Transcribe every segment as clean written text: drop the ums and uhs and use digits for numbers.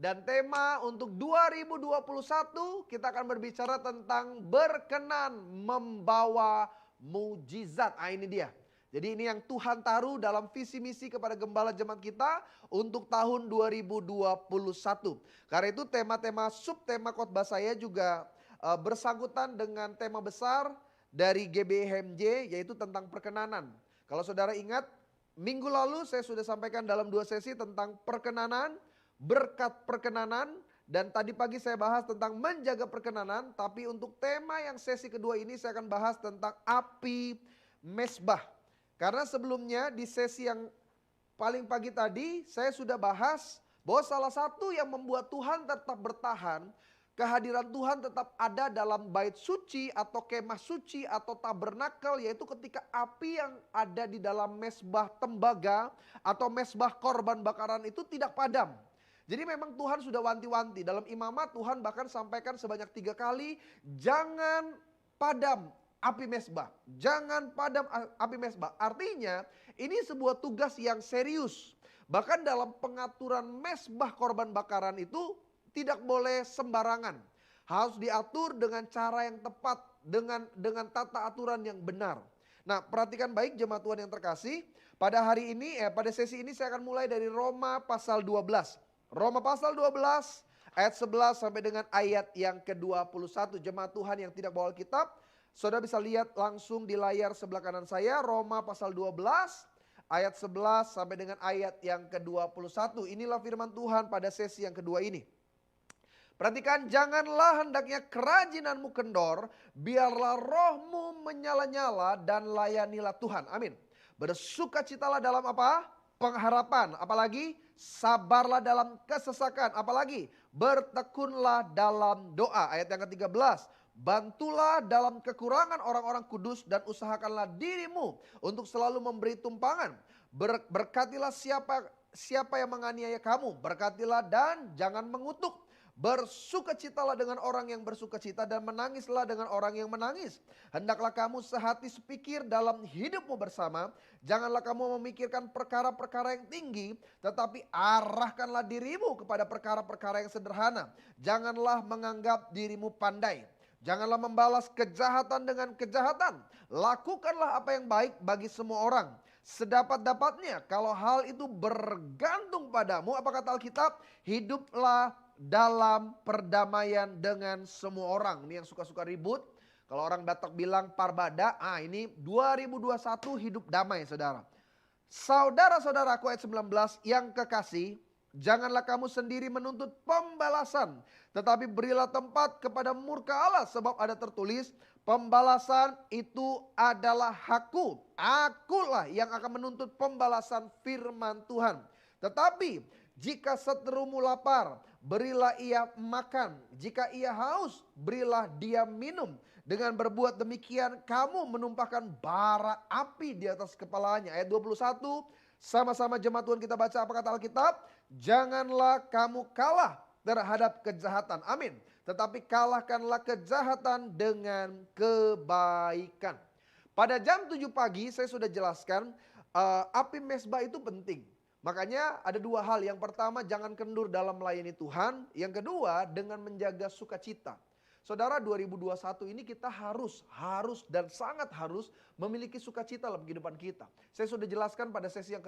Dan tema untuk 2021 kita akan berbicara tentang berkenan membawa mujizat. Ah, ini dia. Jadi ini yang Tuhan taruh dalam visi misi kepada gembala jemaat kita untuk tahun 2021. Karena itu tema-tema subtema khotbah saya juga bersangkutan dengan tema besar dari GBHMJ, yaitu tentang perkenanan. Kalau saudara ingat, minggu lalu saya sudah sampaikan dalam 2 sesi tentang perkenanan, berkat perkenanan, dan tadi pagi saya bahas tentang menjaga perkenanan. Tapi untuk tema yang sesi kedua ini saya akan bahas tentang api mesbah. Karena sebelumnya di sesi yang paling pagi tadi saya sudah bahas bahwa salah satu yang membuat Tuhan tetap bertahan, kehadiran Tuhan tetap ada dalam bait suci atau kemah suci atau tabernakel, yaitu ketika api yang ada di dalam mesbah tembaga atau mesbah korban bakaran itu tidak padam. Jadi memang Tuhan sudah wanti-wanti. Dalam imamat Tuhan bahkan sampaikan sebanyak 3 kali, jangan padam api mesbah. Jangan padam api mesbah. Artinya ini sebuah tugas yang serius. Bahkan dalam pengaturan mesbah korban bakaran itu tidak boleh sembarangan. Harus diatur dengan cara yang tepat, dengan tata aturan yang benar. Nah, perhatikan baik jemaat Tuhan yang terkasih. Pada hari ini, pada sesi ini saya akan mulai dari Roma pasal 12. Roma pasal 12 ayat 11 sampai dengan ayat yang ke-21. Jemaat Tuhan yang tidak bawa Alkitab, saudara bisa lihat langsung di layar sebelah kanan saya. Roma pasal 12 ayat 11 sampai dengan ayat yang ke-21. Inilah firman Tuhan pada sesi yang kedua ini. Perhatikan, janganlah hendaknya kerajinanmu kendor, biarlah rohmu menyala-nyala dan layanilah Tuhan. Amin. Bersukacitalah dalam apa? Pengharapan. Apalagi? Sabarlah dalam kesesakan. Apalagi? Bertekunlah dalam doa. Ayat yang ke-13. Bantulah dalam kekurangan orang-orang kudus dan usahakanlah dirimu untuk selalu memberi tumpangan. Berkatilah siapa yang menganiaya kamu. Berkatilah dan jangan mengutuk. Bersukacitalah dengan orang yang bersukacita dan menangislah dengan orang yang menangis. Hendaklah kamu sehati sepikir dalam hidupmu bersama. Janganlah kamu memikirkan perkara-perkara yang tinggi, tetapi arahkanlah dirimu kepada perkara-perkara yang sederhana. Janganlah menganggap dirimu pandai. Janganlah membalas kejahatan dengan kejahatan. Lakukanlah apa yang baik bagi semua orang. Sedapat-dapatnya, kalau hal itu bergantung padamu, apa kata Alkitab? Hiduplah dalam perdamaian dengan semua orang. Ini yang suka-suka ribut. Kalau orang Batak bilang parbada, ini 2021 hidup damai saudara. Saudara-saudaraku ayat 19 yang kekasih, janganlah kamu sendiri menuntut pembalasan, tetapi berilah tempat kepada murka Allah, sebab ada tertulis, pembalasan itu adalah hakku. Akulah yang akan menuntut pembalasan, firman Tuhan. Tetapi jika seterumu lapar, berilah ia makan. Jika ia haus, berilah dia minum. Dengan berbuat demikian, kamu menumpahkan bara api di atas kepalanya. Ayat 21, sama-sama jemaat Tuhan kita baca apa kata Alkitab? Janganlah kamu kalah terhadap kejahatan. Amin. Tetapi kalahkanlah kejahatan dengan kebaikan. Pada jam 7 pagi saya sudah jelaskan api mesbah itu penting. Makanya ada 2 hal. Yang pertama, jangan kendur dalam melayani Tuhan. Yang kedua, dengan menjaga sukacita. Saudara, 2021 ini kita harus dan sangat harus memiliki sukacita dalam kehidupan kita. Saya sudah jelaskan pada sesi yang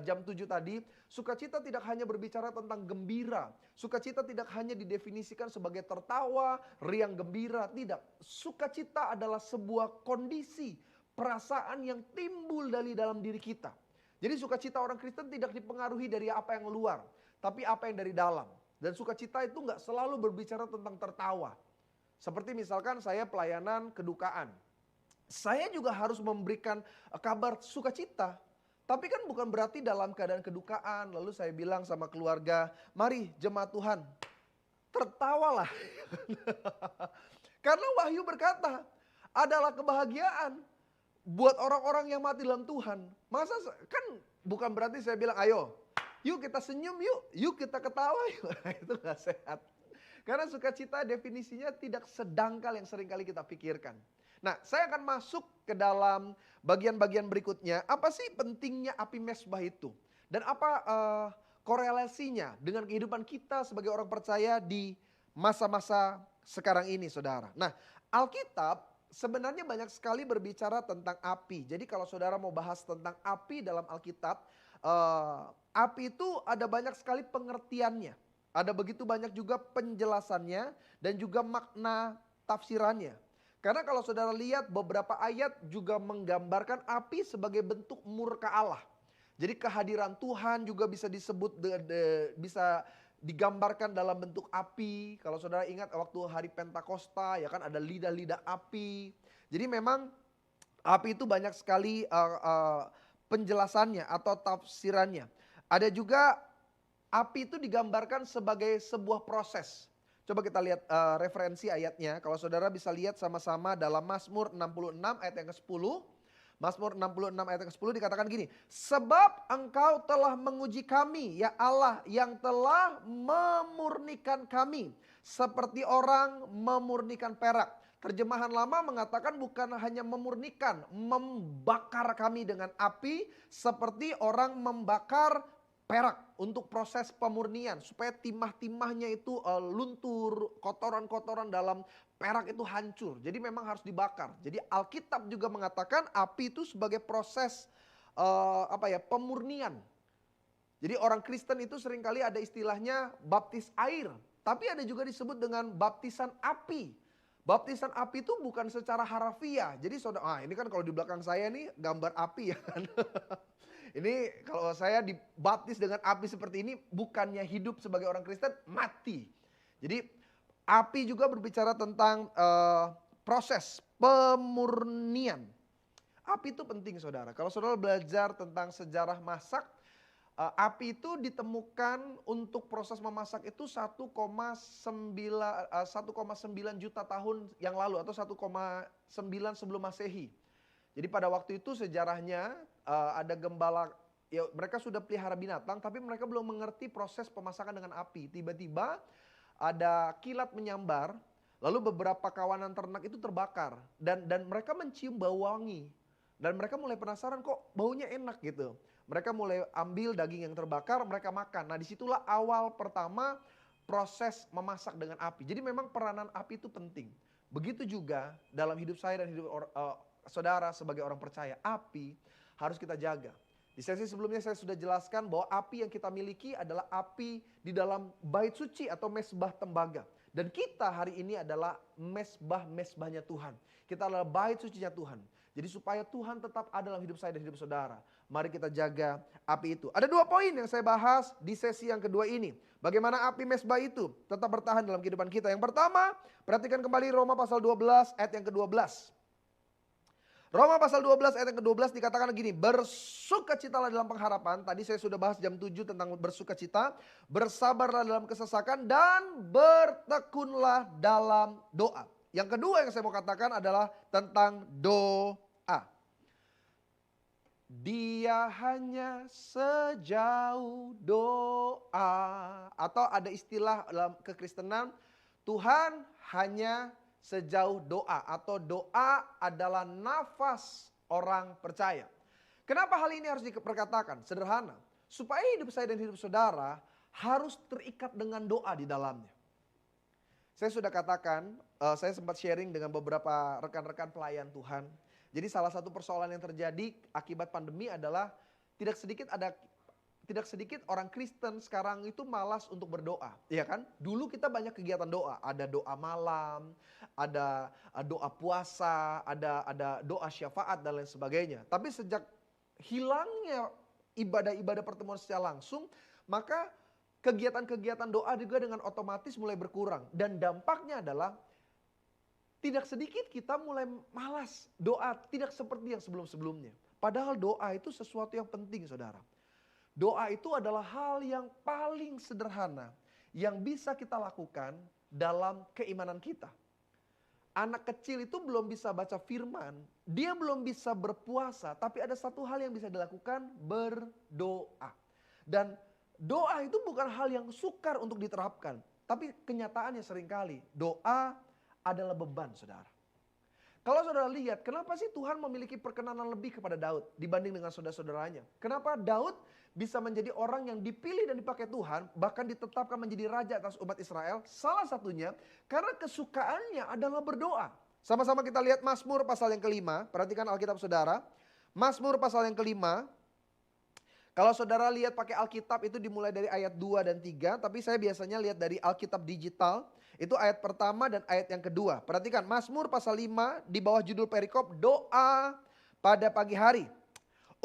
jam 7 tadi, sukacita tidak hanya berbicara tentang gembira. Sukacita tidak hanya didefinisikan sebagai tertawa, riang gembira, tidak. Sukacita adalah sebuah kondisi, perasaan yang timbul dari dalam diri kita. Jadi sukacita orang Kristen tidak dipengaruhi dari apa yang luar, tapi apa yang dari dalam. Dan sukacita itu nggak selalu berbicara tentang tertawa. Seperti misalkan saya pelayanan kedukaan. Saya juga harus memberikan kabar sukacita. Tapi kan bukan berarti dalam keadaan kedukaan, lalu saya bilang sama keluarga, mari jemaat Tuhan, tertawalah. Karena Wahyu berkata, adalah kebahagiaan buat orang-orang yang mati dalam Tuhan. Masa kan bukan berarti saya bilang ayo yuk kita senyum yuk kita ketawa yuk. Itu gak sehat. Karena sukacita definisinya tidak sedangkal yang seringkali kita pikirkan. Nah, saya akan masuk ke dalam bagian-bagian berikutnya. Apa sih pentingnya api mesbah itu? Dan apa korelasinya dengan kehidupan kita sebagai orang percaya di masa-masa sekarang ini, saudara. Nah, Alkitab sebenarnya banyak sekali berbicara tentang api. Jadi kalau saudara mau bahas tentang api dalam Alkitab, api itu ada banyak sekali pengertiannya. Ada begitu banyak juga penjelasannya dan juga makna tafsirannya. Karena kalau saudara lihat beberapa ayat juga menggambarkan api sebagai bentuk murka Allah. Jadi kehadiran Tuhan juga bisa disebut bisa digambarkan dalam bentuk api. Kalau saudara ingat waktu hari Pentakosta ya kan ada lidah-lidah api. Jadi memang api itu banyak sekali penjelasannya atau tafsirannya. Ada juga api itu digambarkan sebagai sebuah proses. Coba kita lihat referensi ayatnya. Kalau saudara bisa lihat sama-sama dalam Mazmur 66 ayat yang ke-10. Mazmur 66 ayat yang ke-10 dikatakan gini. Sebab engkau telah menguji kami ya Allah yang telah memurnikan kami. Seperti orang memurnikan perak. Terjemahan lama mengatakan bukan hanya memurnikan, membakar kami dengan api seperti orang membakar perak untuk proses pemurnian supaya timah-timahnya itu luntur, kotoran-kotoran dalam perak itu hancur. Jadi memang harus dibakar. Jadi Alkitab juga mengatakan api itu sebagai proses pemurnian. Jadi orang Kristen itu seringkali ada istilahnya baptis air, tapi ada juga disebut dengan baptisan api. Baptisan api itu bukan secara harafiah. Jadi saudara, ini kan kalau di belakang saya nih gambar api ya kan. Ini kalau saya dibaptis dengan api seperti ini bukannya hidup sebagai orang Kristen, mati. Jadi api juga berbicara tentang proses pemurnian. Api itu penting saudara. Kalau saudara belajar tentang sejarah masak, api itu ditemukan untuk proses memasak itu 1,9 juta tahun yang lalu atau 1,9 sebelum Masehi. Jadi pada waktu itu sejarahnya ada gembala, ya mereka sudah pelihara binatang tapi mereka belum mengerti proses pemasakan dengan api. Tiba-tiba ada kilat menyambar, lalu beberapa kawanan ternak itu terbakar dan mereka mencium bau wangi. Dan mereka mulai penasaran kok baunya enak gitu. Mereka mulai ambil daging yang terbakar, mereka makan. Nah disitulah awal pertama proses memasak dengan api. Jadi memang peranan api itu penting. Begitu juga dalam hidup saya dan hidup saudara sebagai orang percaya, api harus kita jaga. Di sesi sebelumnya saya sudah jelaskan bahwa api yang kita miliki adalah api di dalam bait suci atau mesbah tembaga. Dan kita hari ini adalah mesbahnya Tuhan. Kita adalah bait sucinya Tuhan. Jadi supaya Tuhan tetap ada dalam hidup saya dan hidup saudara, mari kita jaga api itu. Ada 2 poin yang saya bahas di sesi yang kedua ini. Bagaimana api mesbah itu tetap bertahan dalam kehidupan kita. Yang pertama, perhatikan kembali Roma pasal 12 ayat yang ke-12. Roma pasal 12 ayat yang ke-12 dikatakan gini, bersukacitalah dalam pengharapan. Tadi saya sudah bahas jam 7 tentang bersukacita. Bersabarlah dalam kesesakan dan bertekunlah dalam doa. Yang kedua yang saya mau katakan adalah tentang doa. Dia hanya sejauh doa. Atau ada istilah dalam kekristenan, Tuhan hanya sejauh doa atau doa adalah nafas orang percaya. Kenapa hal ini harus diperkatakan? Sederhana, supaya hidup saya dan hidup saudara harus terikat dengan doa di dalamnya. Saya sudah katakan, saya sempat sharing dengan beberapa rekan-rekan pelayan Tuhan. Jadi salah satu persoalan yang terjadi akibat pandemi adalah tidak sedikit orang Kristen sekarang itu malas untuk berdoa, ya kan? Dulu kita banyak kegiatan doa, ada doa malam, ada doa puasa, ada doa syafaat dan lain sebagainya. Tapi sejak hilangnya ibadah-ibadah pertemuan secara langsung, maka kegiatan-kegiatan doa juga dengan otomatis mulai berkurang. Dan dampaknya adalah tidak sedikit kita mulai malas doa, tidak seperti yang sebelum-sebelumnya. Padahal doa itu sesuatu yang penting, saudara. Doa itu adalah hal yang paling sederhana yang bisa kita lakukan dalam keimanan kita. Anak kecil itu belum bisa baca firman, dia belum bisa berpuasa, tapi ada satu hal yang bisa dilakukan, berdoa. Dan doa itu bukan hal yang sukar untuk diterapkan, tapi kenyataannya seringkali doa adalah beban, saudara. Kalau saudara lihat, kenapa sih Tuhan memiliki perkenanan lebih kepada Daud dibanding dengan saudara-saudaranya? Kenapa Daud bisa menjadi orang yang dipilih dan dipakai Tuhan, bahkan ditetapkan menjadi raja atas umat Israel, salah satunya karena kesukaannya adalah berdoa. Sama-sama kita lihat Mazmur pasal yang kelima, perhatikan Alkitab saudara. Mazmur pasal yang kelima, kalau saudara lihat pakai Alkitab itu dimulai dari ayat 2 dan 3, tapi saya biasanya lihat dari Alkitab digital, itu ayat pertama dan ayat yang kedua. Perhatikan Mazmur pasal 5 di bawah judul perikop doa pada pagi hari.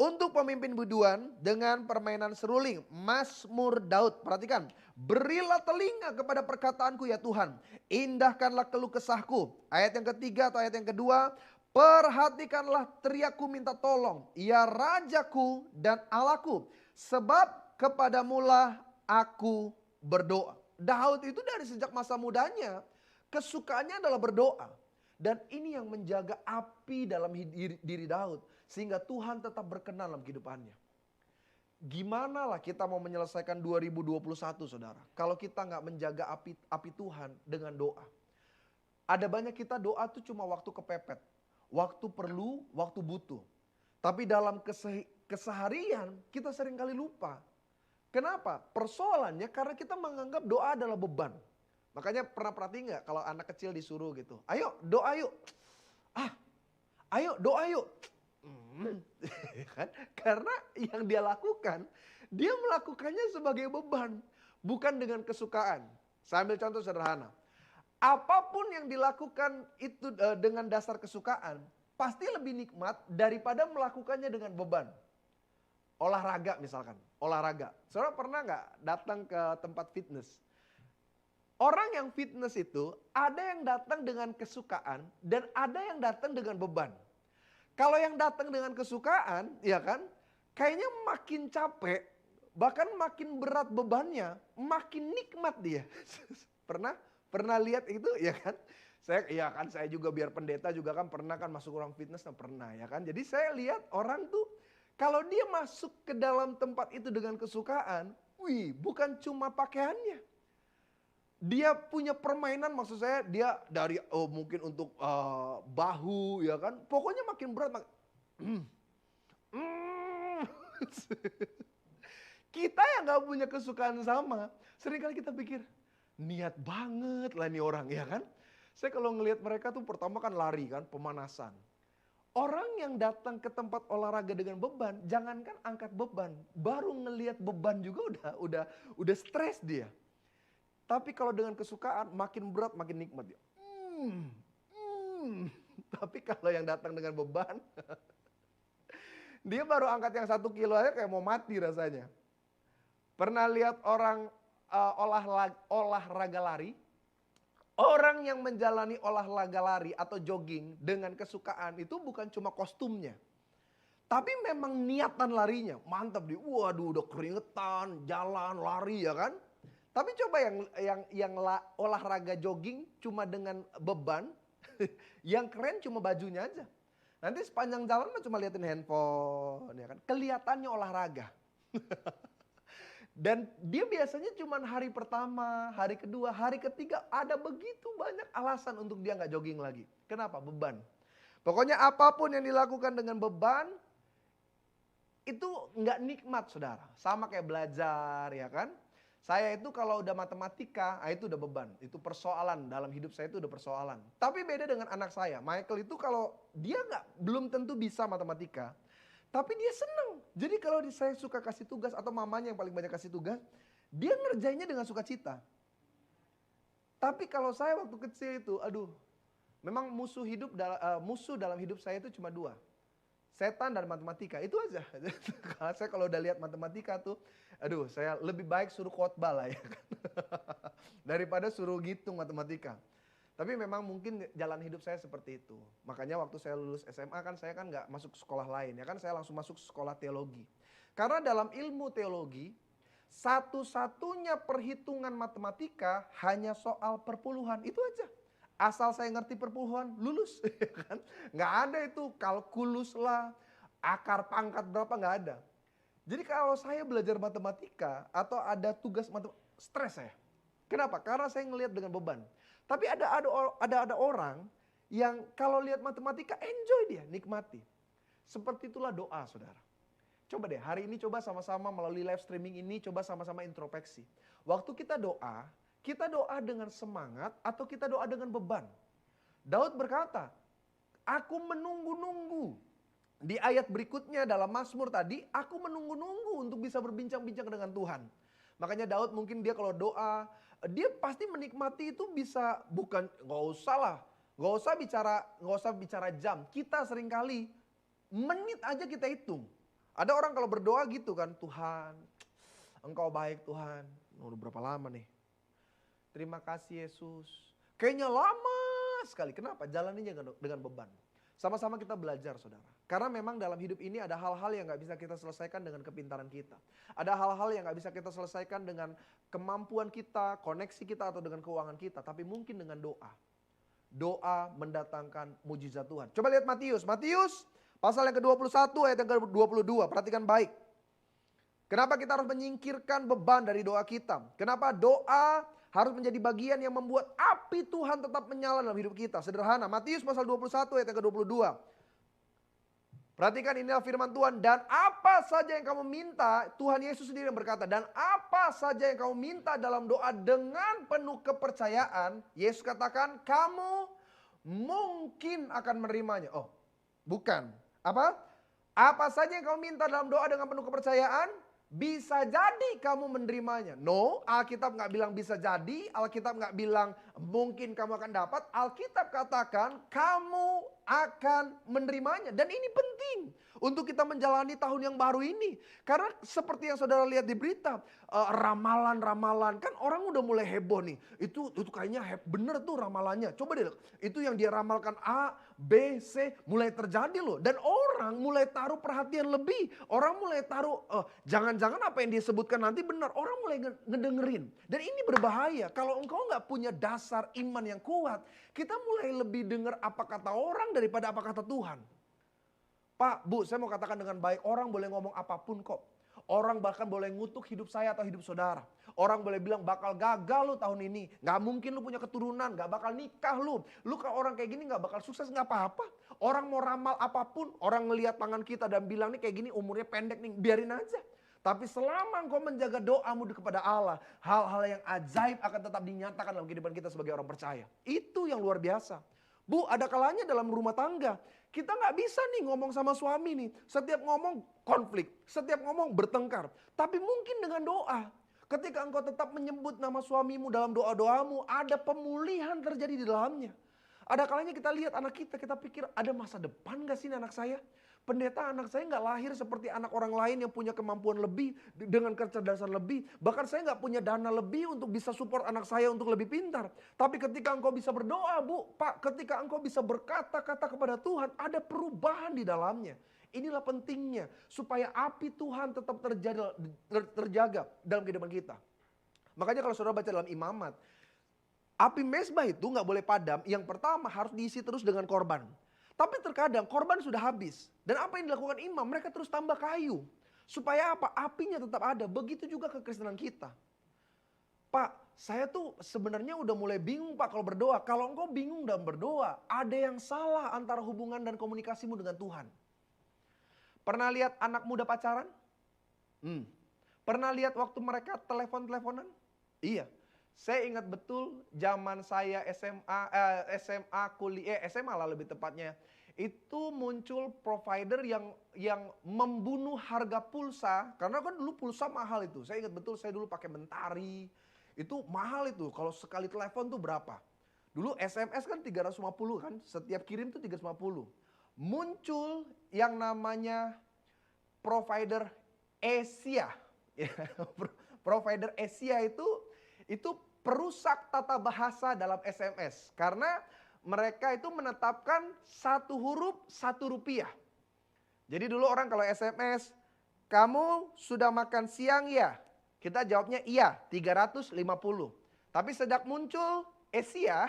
Untuk pemimpin biduan dengan permainan seruling, Mazmur Daud. Perhatikan, berilah telinga kepada perkataanku ya Tuhan, indahkanlah keluh kesahku. Ayat yang ketiga atau ayat yang kedua, perhatikanlah teriakku minta tolong, ya Rajaku dan Allahku, sebab kepadamulah aku berdoa. Daud itu dari sejak masa mudanya, kesukaannya adalah berdoa. Dan ini yang menjaga api dalam diri Daud. Sehingga Tuhan tetap berkenan dalam kehidupannya. Gimana lah kita mau menyelesaikan 2021 saudara. Kalau kita nggak menjaga api Tuhan dengan doa. Ada banyak kita doa tuh cuma waktu kepepet. Waktu perlu, waktu butuh. Tapi dalam keseharian kita seringkali lupa. Kenapa? Persoalannya karena kita menganggap doa adalah beban. Makanya pernah perhatiin nggak kalau anak kecil disuruh gitu. Ayo doa yuk. Ayo doa yuk. Kan? Karena yang dia lakukan, dia melakukannya sebagai beban. Bukan dengan kesukaan. Saya ambil contoh sederhana. Apapun yang dilakukan itu dengan dasar kesukaan, pasti lebih nikmat daripada melakukannya dengan beban. Olahraga misalkan, olahraga. Saudara pernah nggak datang ke tempat fitness? Orang yang fitness itu ada yang datang dengan kesukaan dan ada yang datang dengan beban. Kalau yang datang dengan kesukaan, ya kan, kayaknya makin capek, bahkan makin berat bebannya, makin nikmat dia. Pernah lihat itu, ya kan? Saya juga biar pendeta juga kan pernah kan masuk ruang fitness, pernah ya kan. Jadi saya lihat orang tuh kalau dia masuk ke dalam tempat itu dengan kesukaan, bukan cuma pakaiannya. Dia punya permainan, maksud saya dia dari mungkin untuk bahu ya kan. Pokoknya makin berat. Kita yang gak punya kesukaan sama, seringkali kita pikir niat banget lah ini orang ya kan. Saya kalau ngelihat mereka tuh pertama kan lari kan, pemanasan. Orang yang datang ke tempat olahraga dengan beban, jangankan angkat beban, baru ngelihat beban juga udah stres dia. Tapi kalau dengan kesukaan makin berat makin nikmat dia. Tapi kalau yang datang dengan beban, dia baru angkat yang 1 kilo aja kayak mau mati rasanya. Pernah lihat orang olahraga lari? Orang yang menjalani olahraga lari atau jogging dengan kesukaan itu bukan cuma kostumnya. Tapi memang niatan larinya, mantap dia. Waduh udah keringetan, jalan, lari ya kan. Tapi coba yang olahraga jogging cuma dengan beban, yang keren cuma bajunya aja. Nanti sepanjang jalan mah cuma liatin handphone, ya kan? Kelihatannya olahraga. Dan dia biasanya cuma hari pertama, hari kedua, hari ketiga ada begitu banyak alasan untuk dia nggak jogging lagi. Kenapa? Beban. Pokoknya apapun yang dilakukan dengan beban, itu nggak nikmat saudara. Sama kayak belajar ya kan. Saya itu kalau udah matematika, itu udah beban. Itu persoalan, dalam hidup saya itu udah persoalan. Tapi beda dengan anak saya. Michael itu kalau dia belum tentu bisa matematika, tapi dia seneng. Jadi kalau saya suka kasih tugas atau mamanya yang paling banyak kasih tugas, dia ngerjainnya dengan sukacita. Tapi kalau saya waktu kecil itu, memang musuh dalam hidup saya itu cuma 2. Setan dan matematika, itu aja. Saya kalau udah lihat matematika tuh, saya lebih baik suruh khotbah lah ya kan. Daripada suruh ngitung matematika. Tapi memang mungkin jalan hidup saya seperti itu. Makanya waktu saya lulus SMA kan saya kan nggak masuk sekolah lain ya kan, saya langsung masuk sekolah teologi. Karena dalam ilmu teologi, satu-satunya perhitungan matematika hanya soal perpuluhan, itu aja. Asal saya ngerti perpuluhan, lulus. Kan? Nggak ada itu kalkulus lah, akar pangkat berapa, nggak ada. Jadi kalau saya belajar matematika atau ada tugas matematika, stres saya. Kenapa? Karena saya ngelihat dengan beban. Tapi ada orang yang kalau lihat matematika enjoy dia, nikmati. Seperti itulah doa saudara. Coba deh hari ini coba sama-sama melalui live streaming ini coba sama-sama introspeksi. Waktu kita doa dengan semangat atau kita doa dengan beban? Daud berkata, aku menunggu-nunggu. Di ayat berikutnya dalam Mazmur tadi, aku menunggu-nunggu untuk bisa berbincang-bincang dengan Tuhan. Makanya Daud mungkin dia kalau doa, dia pasti menikmati itu bisa, bukan, gak usah bicara jam. Kita seringkali menit aja kita hitung. Ada orang kalau berdoa gitu kan, Tuhan, Engkau baik Tuhan. Udah berapa lama nih? Terima kasih Yesus. Kayaknya lama sekali. Kenapa? Jalaninya dengan beban. Sama-sama kita belajar saudara. Karena memang dalam hidup ini ada hal-hal yang gak bisa kita selesaikan dengan kepintaran kita. Ada hal-hal yang gak bisa kita selesaikan dengan kemampuan kita, koneksi kita atau dengan keuangan kita. Tapi mungkin dengan doa. Doa mendatangkan mujizat Tuhan. Coba lihat Matius. Matius pasal yang ke-21 ayat yang ke-22. Perhatikan baik. Kenapa kita harus menyingkirkan beban dari doa kita? Kenapa doa harus menjadi bagian yang membuat api Tuhan tetap menyala dalam hidup kita? Sederhana, Matius pasal 21 ayat yang ke-22. Perhatikan inilah firman Tuhan. Dan apa saja yang kamu minta, Tuhan Yesus sendiri yang berkata. Dan apa saja yang kamu minta dalam doa dengan penuh kepercayaan. Yesus katakan, kamu mungkin akan menerimanya. Oh, bukan. Apa? Apa saja yang kamu minta dalam doa dengan penuh kepercayaan, bisa jadi kamu menerimanya. No, Alkitab nggak bilang bisa jadi, Alkitab nggak bilang mungkin kamu akan dapat. Alkitab katakan kamu akan menerimanya. Dan ini penting untuk kita menjalani tahun yang baru ini. Karena seperti yang saudara lihat di berita, ramalan-ramalan, kan orang udah mulai heboh nih. Itu kayaknya bener tuh ramalannya. Coba deh, itu yang dia ramalkan A, B, C, mulai terjadi loh. Dan orang mulai taruh perhatian lebih. Orang mulai taruh, jangan-jangan apa yang dia sebutkan nanti benar. Orang mulai ngedengerin. Dan ini berbahaya. Kalau engkau gak punya dasar iman yang kuat, kita mulai lebih dengar apa kata orang daripada apa kata Tuhan. Pak, Bu, saya mau katakan dengan baik, orang boleh ngomong apapun kok. Orang bahkan boleh ngutuk hidup saya atau hidup saudara. Orang boleh bilang bakal gagal lu tahun ini. Gak mungkin lu punya keturunan, gak bakal nikah lu. Lu kalau orang kayak gini gak bakal sukses, gak apa-apa. Orang mau ramal apapun, orang ngelihat tangan kita dan bilang nih kayak gini umurnya pendek nih, biarin aja. Tapi selama engkau menjaga doamu kepada Allah, hal-hal yang ajaib akan tetap dinyatakan dalam kehidupan kita sebagai orang percaya. Itu yang luar biasa. Bu, ada kalanya dalam rumah tangga, kita gak bisa nih ngomong sama suami nih. Setiap ngomong konflik, setiap ngomong bertengkar. Tapi mungkin dengan doa, ketika engkau tetap menyebut nama suamimu dalam doa-doamu, ada pemulihan terjadi di dalamnya. Ada kalanya kita lihat anak kita pikir ada masa depan gak sih anak saya? Pendeta, anak saya gak lahir seperti anak orang lain yang punya kemampuan lebih, dengan kecerdasan lebih. Bahkan saya gak punya dana lebih untuk bisa support anak saya untuk lebih pintar. Tapi ketika engkau bisa berdoa, Bu, Pak, ketika engkau bisa berkata-kata kepada Tuhan, ada perubahan di dalamnya. Inilah pentingnya, supaya api Tuhan tetap terjaga dalam kehidupan kita. Makanya kalau saudara baca dalam Imamat, api mezbah itu gak boleh padam. Yang pertama harus diisi terus dengan korban. Tapi terkadang korban sudah habis. Dan apa yang dilakukan imam? Mereka terus tambah kayu. Supaya apa? Apinya tetap ada. Begitu juga kekristenan kita. Pak, saya tuh sebenarnya udah mulai bingung Pak kalau berdoa. Kalau engkau bingung dalam berdoa, ada yang salah antara hubungan dan komunikasimu dengan Tuhan. Pernah lihat anak muda pacaran? Pernah lihat waktu mereka telepon-teleponan? Iya. Saya ingat betul zaman saya SMA lah lebih tepatnya. Itu muncul provider yang membunuh harga pulsa. Karena kan dulu pulsa mahal itu. Saya ingat betul saya dulu pakai Mentari. Itu mahal itu. Kalau sekali telepon tuh berapa? Dulu SMS kan 350 kan. Setiap kirim tuh 350. Muncul yang namanya provider Asia. Provider Asia itu perusak tata bahasa dalam SMS. Karena mereka itu menetapkan satu huruf Rp1. Jadi dulu orang kalau SMS, kamu sudah makan siang ya? Kita jawabnya iya, 350. Tapi sejak muncul Asia,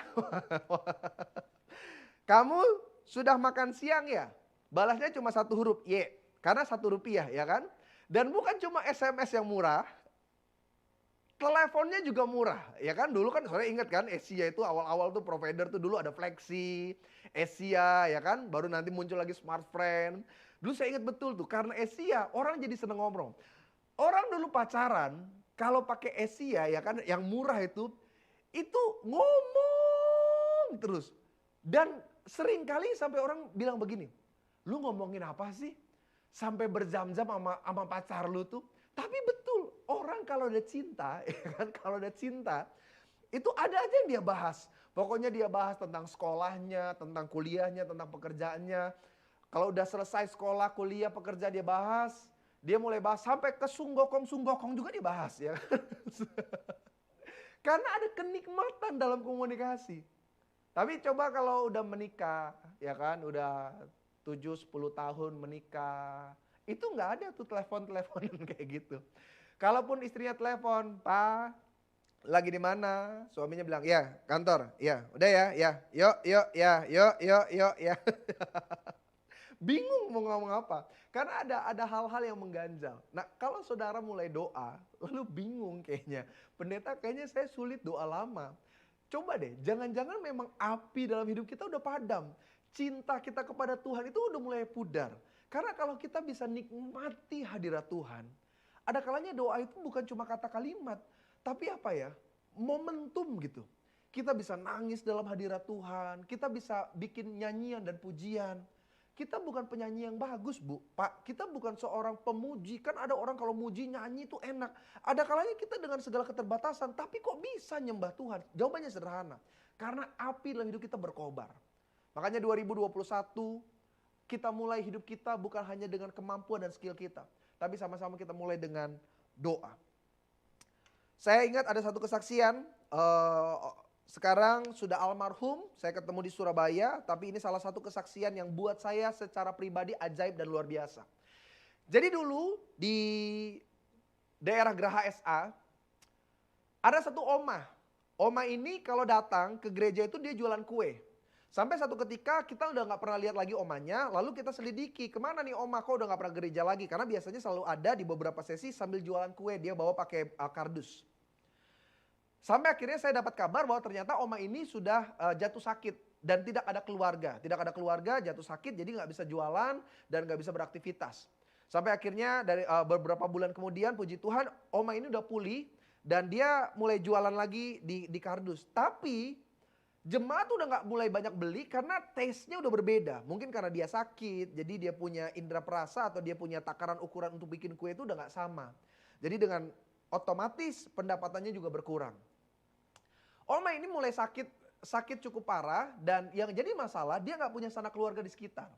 kamu sudah makan siang ya? Balasnya cuma satu huruf Y, karena Rp1 ya kan? Dan bukan cuma SMS yang murah, teleponnya juga murah, ya kan? Dulu kan saya ingat kan, Asia itu awal-awal tuh provider tuh dulu ada Flexi, Asia, ya kan? Baru nanti muncul lagi Smartfren. Dulu saya ingat betul tuh, karena Asia orang jadi seneng ngomong. Orang dulu pacaran, kalau pakai Asia ya kan, yang murah itu ngomong terus. Dan sering kali sampai orang bilang begini, lu ngomongin apa sih? Sampai berjam-jam sama pacar lu tuh. Tapi betul, orang kalau udah cinta, ya kan, kalau udah cinta, itu ada aja yang dia bahas. Pokoknya dia bahas tentang sekolahnya, tentang kuliahnya, tentang pekerjaannya. Kalau udah selesai sekolah, kuliah, pekerja dia bahas. Dia mulai bahas sampai ke sunggokong juga dibahas ya. Karena ada kenikmatan dalam komunikasi. Tapi coba kalau udah menikah, ya kan, udah 7-10 tahun menikah, itu nggak ada tuh telepon-teleponan kayak gitu. Kalaupun istrinya telepon, Pak, lagi di mana? Suaminya bilang, ya kantor, ya udah ya, yuk, yuk, ya. Bingung mau ngomong apa. Karena ada hal-hal yang mengganjal. Nah kalau saudara mulai doa, lalu bingung kayaknya. Pendeta kayaknya saya sulit doa lama. Coba deh, jangan-jangan memang api dalam hidup kita udah padam. Cinta kita kepada Tuhan itu udah mulai pudar. Karena kalau kita bisa nikmati hadirat Tuhan, ada kalanya doa itu bukan cuma kata kalimat, tapi apa ya, momentum gitu. Kita bisa nangis dalam hadirat Tuhan, kita bisa bikin nyanyian dan pujian. Kita bukan penyanyi yang bagus, Bu. Pak, kita bukan seorang pemuji. Kan ada orang kalau muji nyanyi itu enak. Ada kalanya kita dengan segala keterbatasan, tapi kok bisa nyembah Tuhan? Jawabannya sederhana. Karena api dalam hidup kita berkobar. Makanya 2021 kita mulai hidup kita bukan hanya dengan kemampuan dan skill kita. Tapi sama-sama kita mulai dengan doa. Saya ingat ada satu kesaksian, sekarang sudah almarhum, saya ketemu di Surabaya, tapi ini salah satu kesaksian yang buat saya secara pribadi ajaib dan luar biasa. Jadi dulu di daerah Geraha SA, ada satu oma. Oma ini kalau datang ke gereja itu dia jualan kue. Sampai satu ketika kita udah gak pernah lihat lagi omanya, lalu kita selidiki, kemana nih oma, kok udah gak pernah gereja lagi. Karena biasanya selalu ada di beberapa sesi sambil jualan kue, dia bawa pakai kardus. Sampai akhirnya saya dapat kabar bahwa ternyata oma ini sudah jatuh sakit dan tidak ada keluarga. Tidak ada keluarga, jatuh sakit, jadi nggak bisa jualan dan nggak bisa beraktivitas. Sampai akhirnya dari beberapa bulan kemudian, puji Tuhan, oma ini udah pulih dan dia mulai jualan lagi di kardus. Tapi jemaat udah nggak mulai banyak beli karena taste-nya udah berbeda. Mungkin karena dia sakit, jadi dia punya indera perasa atau dia punya takaran ukuran untuk bikin kue itu udah nggak sama. Jadi dengan otomatis pendapatannya juga berkurang. Oma ini mulai sakit cukup parah dan yang jadi masalah dia nggak punya sanak keluarga di sekitar.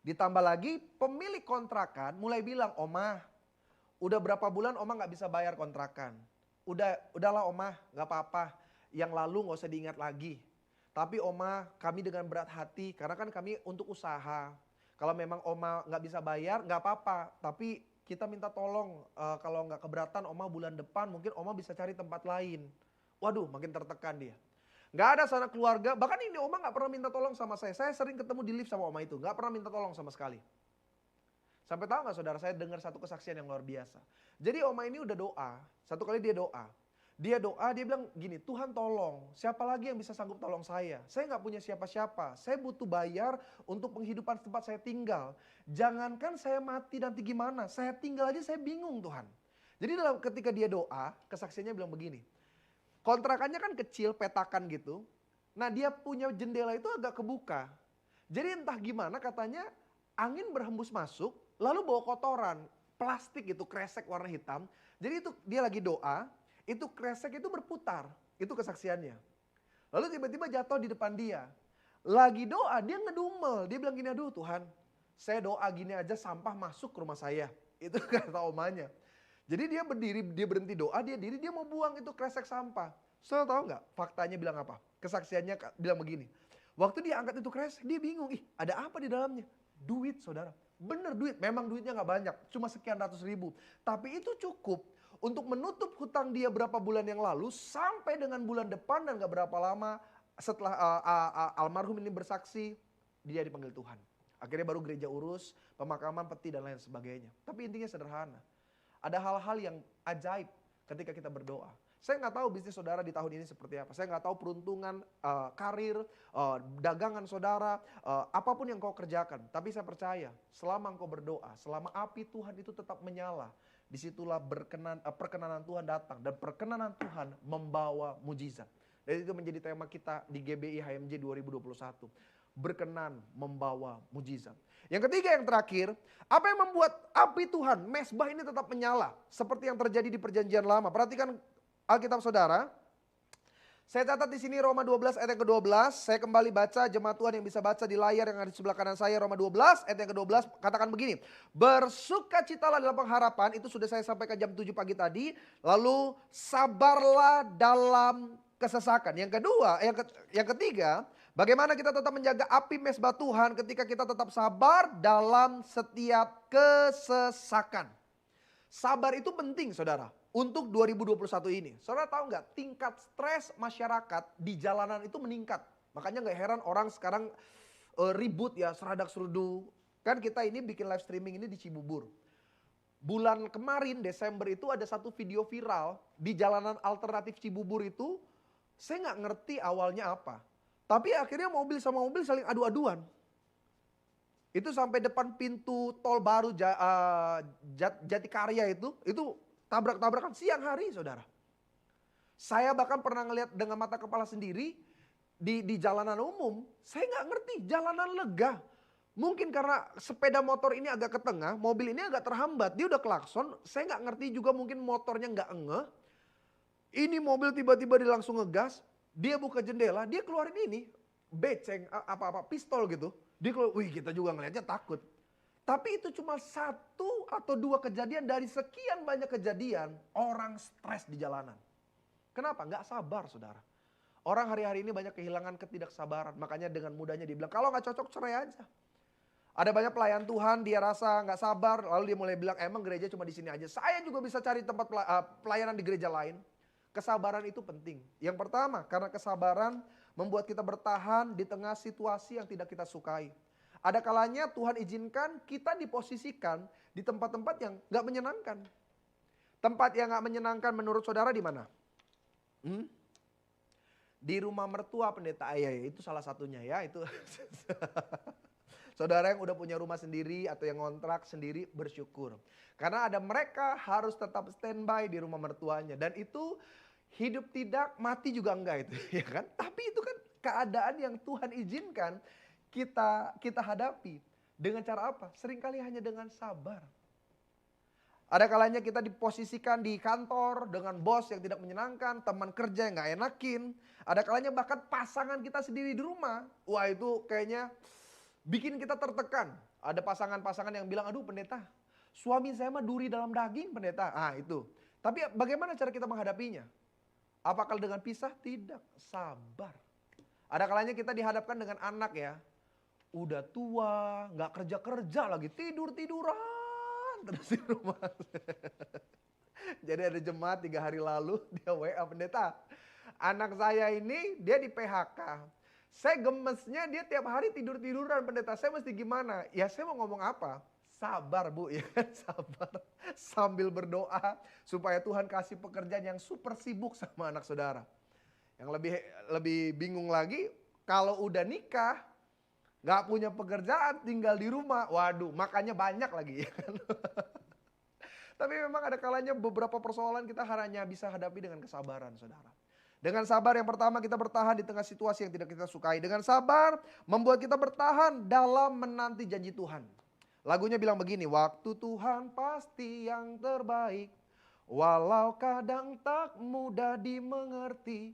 Ditambah lagi pemilik kontrakan mulai bilang, Oma, udah berapa bulan Oma nggak bisa bayar kontrakan. Udahlah Oma, nggak apa-apa. Yang lalu nggak usah diingat lagi. Tapi Oma, kami dengan berat hati karena kan kami untuk usaha. Kalau memang Oma nggak bisa bayar nggak apa-apa. Tapi kita minta tolong kalau nggak keberatan Oma bulan depan mungkin Oma bisa cari tempat lain. Waduh, makin tertekan dia. Gak ada sanak keluarga, bahkan ini oma gak pernah minta tolong sama saya. Saya sering ketemu di lift sama oma itu, gak pernah minta tolong sama sekali. Sampai tahu gak saudara, saya dengar satu kesaksian yang luar biasa. Jadi oma ini udah doa, satu kali dia doa. Dia doa, dia bilang gini, Tuhan tolong, siapa lagi yang bisa sanggup tolong saya? Saya gak punya siapa-siapa, saya butuh bayar untuk penghidupan tempat saya tinggal. Jangankan saya mati nanti gimana, saya tinggal aja saya bingung Tuhan. Jadi ketika dia doa, kesaksiannya bilang begini, kontrakannya kan kecil, petakan gitu. Nah dia punya jendela itu agak kebuka. Jadi entah gimana katanya angin berhembus masuk, lalu bawa kotoran, plastik gitu, kresek warna hitam. Jadi itu dia lagi doa, itu kresek itu berputar, itu kesaksiannya. Lalu tiba-tiba jatuh di depan dia. Lagi doa, dia ngedumel, dia bilang gini, aduh Tuhan, saya doa gini aja sampah masuk ke rumah saya. Itu kata omanya. Jadi dia berdiri, dia berhenti doa, dia diri, dia mau buang itu kresek sampah. Saudara tahu nggak faktanya bilang apa? Kesaksiannya bilang begini. Waktu dia angkat itu kresek, dia bingung, ada apa di dalamnya? Duit saudara, bener duit, memang duitnya nggak banyak, cuma sekian ratus ribu. Tapi itu cukup untuk menutup hutang dia berapa bulan yang lalu, sampai dengan bulan depan dan nggak berapa lama setelah almarhum ini bersaksi, dia dipanggil Tuhan. Akhirnya baru gereja urus, pemakaman, peti dan lain sebagainya. Tapi intinya sederhana. Ada hal-hal yang ajaib ketika kita berdoa. Saya nggak tahu bisnis saudara di tahun ini seperti apa. Saya nggak tahu peruntungan, karir, dagangan saudara, apapun yang kau kerjakan. Tapi saya percaya, selama engkau berdoa, selama api Tuhan itu tetap menyala, disitulah perkenanan Tuhan datang. Dan perkenanan Tuhan membawa mujizat. Dan itu menjadi tema kita di GBI HMJ 2021. Berkenan membawa mujizat. Yang ketiga, yang terakhir, apa yang membuat api Tuhan, mezbah ini tetap menyala? Seperti yang terjadi di perjanjian lama. Perhatikan Alkitab saudara. Saya catat di sini Roma 12 ayat yang ke-12. Saya kembali baca, jemaat Tuhan yang bisa baca di layar yang ada di sebelah kanan saya. Roma 12 ayat yang ke-12 katakan begini. Bersukacitalah dalam pengharapan, itu sudah saya sampaikan jam 7 pagi tadi. Lalu sabarlah dalam kesesakan. Yang kedua, yang ketiga, bagaimana kita tetap menjaga api mezbah Tuhan ketika kita tetap sabar dalam setiap kesesakan. Sabar itu penting saudara. Untuk 2021 ini, saudara tahu nggak tingkat stres masyarakat di jalanan itu meningkat. Makanya nggak heran orang sekarang ribut ya, seradak serudu. Kan kita ini bikin live streaming ini di Cibubur. Bulan kemarin Desember itu ada satu video viral di jalanan alternatif Cibubur itu. Saya nggak ngerti awalnya apa. Tapi akhirnya mobil sama mobil saling adu-aduan. Itu sampai depan pintu tol baru Jatikarya itu tabrak-tabrakan siang hari saudara. Saya bahkan pernah ngelihat dengan mata kepala sendiri di jalanan umum. Saya nggak ngerti, jalanan lega. Mungkin karena sepeda motor ini agak ke tengah, mobil ini agak terhambat. Dia udah klakson, saya nggak ngerti juga mungkin motornya nggak ngeh. Ini mobil tiba-tiba dia langsung ngegas. Dia buka jendela, dia keluarin ini. Beceng, pistol gitu. Dia keluar, wih kita juga ngeliatnya takut. Tapi itu cuma 1 atau 2 kejadian dari sekian banyak kejadian orang stres di jalanan. Kenapa? Nggak sabar saudara. Orang hari-hari ini banyak kehilangan ketidaksabaran. Makanya dengan mudahnya dibilang kalau nggak cocok cerai aja. Ada banyak pelayan Tuhan dia rasa nggak sabar. Lalu dia mulai bilang emang gereja cuma di sini aja. Saya juga bisa cari tempat pelayanan di gereja lain. Kesabaran itu penting. Yang pertama karena kesabaran membuat kita bertahan di tengah situasi yang tidak kita sukai. Ada kalanya Tuhan izinkan kita diposisikan di tempat-tempat yang gak menyenangkan. Tempat yang gak menyenangkan menurut saudara di mana? Di rumah mertua pendeta ayah, itu salah satunya ya. Itu saudara yang udah punya rumah sendiri atau yang ngontrak sendiri bersyukur. Karena ada mereka harus tetap standby di rumah mertuanya. Dan itu hidup tidak, mati juga enggak itu ya kan. Tapi itu kan keadaan yang Tuhan izinkan kita hadapi. Dengan cara apa? Seringkali hanya dengan sabar. Ada kalanya kita diposisikan di kantor dengan bos yang tidak menyenangkan, teman kerja yang gak enakin. Ada kalanya bahkan pasangan kita sendiri di rumah. Wah itu kayaknya bikin kita tertekan. Ada pasangan-pasangan yang bilang, aduh pendeta, suami saya mah duri dalam daging pendeta. Ah itu. Tapi bagaimana cara kita menghadapinya? Apakah dengan pisah? Tidak, sabar. Ada kalanya kita dihadapkan dengan anak ya. Udah tua, gak kerja-kerja lagi, tidur-tiduran terus di rumah. Jadi ada jemaat 3 hari lalu, dia WA pendeta. Anak saya ini, dia di PHK. Saya gemesnya dia tiap hari tidur-tiduran pendeta, saya mesti gimana? Ya saya mau ngomong apa? Sabar bu, ya sabar. Sambil berdoa supaya Tuhan kasih pekerjaan yang super sibuk sama anak saudara. Yang lebih bingung lagi, kalau udah nikah, gak punya pekerjaan, tinggal di rumah. Waduh, makannya banyak lagi. Tapi memang ada kalanya beberapa persoalan kita hanya bisa hadapi dengan kesabaran, saudara. Dengan sabar yang pertama kita bertahan di tengah situasi yang tidak kita sukai. Dengan sabar membuat kita bertahan dalam menanti janji Tuhan. Lagunya bilang begini, waktu Tuhan pasti yang terbaik. Walau kadang tak mudah dimengerti.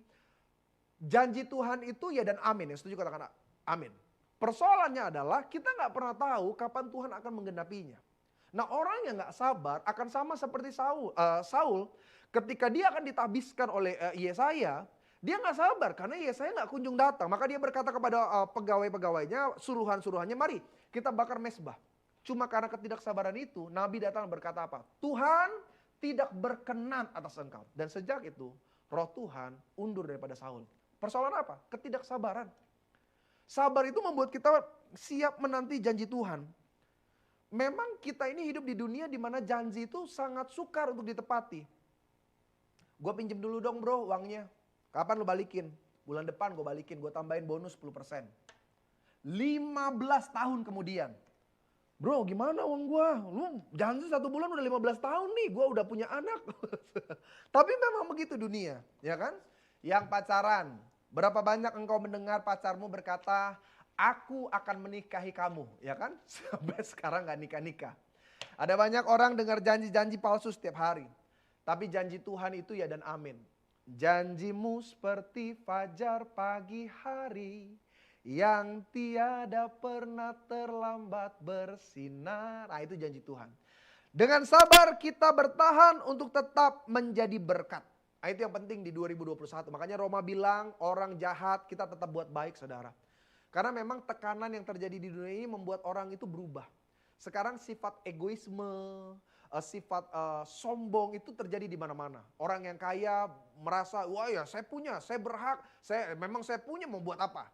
Janji Tuhan itu ya dan amin. Yang setuju katakan amin. Persoalannya adalah kita gak pernah tahu kapan Tuhan akan menggenapinya. Nah orang yang gak sabar akan sama seperti Saul. Ketika dia akan ditabiskan oleh Yesaya, dia gak sabar karena Yesaya gak kunjung datang. Maka dia berkata kepada pegawai-pegawainya, suruhan-suruhannya, mari kita bakar mezbah. Cuma karena ketidaksabaran itu, Nabi datang berkata apa? Tuhan tidak berkenan atas engkau. Dan sejak itu, roh Tuhan undur daripada Saul. Persoalan apa? Ketidaksabaran. Sabar itu membuat kita siap menanti janji Tuhan. Memang kita ini hidup di dunia di mana janji itu sangat sukar untuk ditepati. Gue pinjem dulu dong bro uangnya. Kapan lu balikin? Bulan depan gue balikin, gue tambahin bonus 10%. 15 tahun kemudian. Bro gimana uang gue? Lu janji 1 bulan udah 15 tahun nih, gue udah punya anak. Tapi memang begitu dunia, ya kan? Yang pacaran, berapa banyak engkau mendengar pacarmu berkata, aku akan menikahi kamu, ya kan? Sampai sekarang gak nikah-nikah. Ada banyak orang dengar janji-janji palsu setiap hari. Tapi janji Tuhan itu ya dan amin. Janjimu seperti fajar pagi hari, yang tiada pernah terlambat bersinar. Nah itu janji Tuhan. Dengan sabar kita bertahan untuk tetap menjadi berkat. Nah itu yang penting di 2021. Makanya Roma bilang orang jahat kita tetap buat baik saudara. Karena memang tekanan yang terjadi di dunia ini membuat orang itu berubah. Sekarang sifat egoisme, sifat sombong itu terjadi di mana-mana. Orang yang kaya merasa, wah ya saya punya, saya berhak, memang saya punya mau buat apa.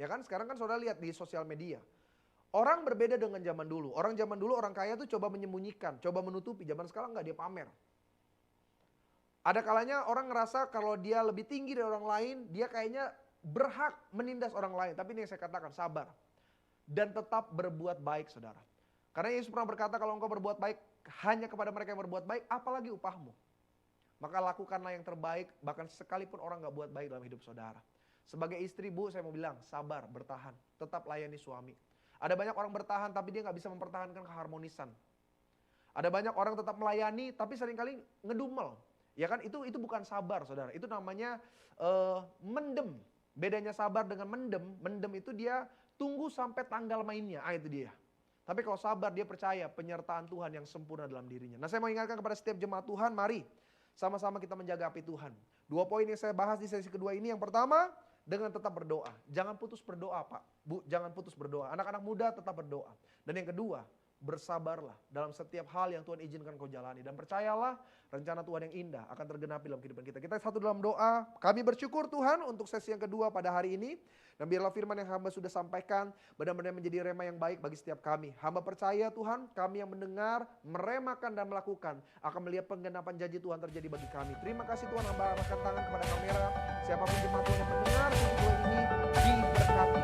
Ya kan sekarang kan saudara lihat di sosial media. Orang berbeda dengan zaman dulu. Orang zaman dulu orang kaya tuh coba menyembunyikan, coba menutupi. Zaman sekarang nggak, dia pamer. Ada kalanya orang ngerasa kalau dia lebih tinggi dari orang lain, dia kayaknya berhak menindas orang lain. Tapi ini yang saya katakan, sabar. Dan tetap berbuat baik saudara. Karena Yesus pernah berkata kalau engkau berbuat baik hanya kepada mereka yang berbuat baik, apalagi upahmu. Maka lakukanlah yang terbaik, bahkan sekalipun orang gak buat baik dalam hidup saudara. Sebagai istri bu, saya mau bilang sabar, bertahan, tetap layani suami. Ada banyak orang bertahan tapi dia gak bisa mempertahankan keharmonisan. Ada banyak orang tetap melayani tapi seringkali ngedumel. Ya kan itu bukan sabar saudara, itu namanya mendem. Bedanya sabar dengan mendem itu dia tunggu sampai tanggal mainnya, itu dia. Tapi kalau sabar dia percaya penyertaan Tuhan yang sempurna dalam dirinya. Nah saya mau ingatkan kepada setiap jemaat Tuhan, mari sama-sama kita menjaga api Tuhan. 2 poin yang saya bahas di sesi kedua ini, yang pertama dengan tetap berdoa. Jangan putus berdoa Pak, Bu, jangan putus berdoa. Anak-anak muda tetap berdoa. Dan yang kedua, bersabarlah dalam setiap hal yang Tuhan izinkan kau jalani. Dan percayalah rencana Tuhan yang indah akan tergenapi dalam kehidupan kita. Kita satu dalam doa. Kami bersyukur Tuhan untuk sesi yang kedua pada hari ini. Dan biarlah firman yang hamba sudah sampaikan benar-benar menjadi rema yang baik bagi setiap kami. Hamba percaya Tuhan, kami yang mendengar, meremakan dan melakukan akan melihat penggenapan janji Tuhan terjadi bagi kami. Terima kasih Tuhan, hamba arahkan tangan kepada kamera. Siapapun jemaat Tuhan yang mendengar sesi kedua ini diberkati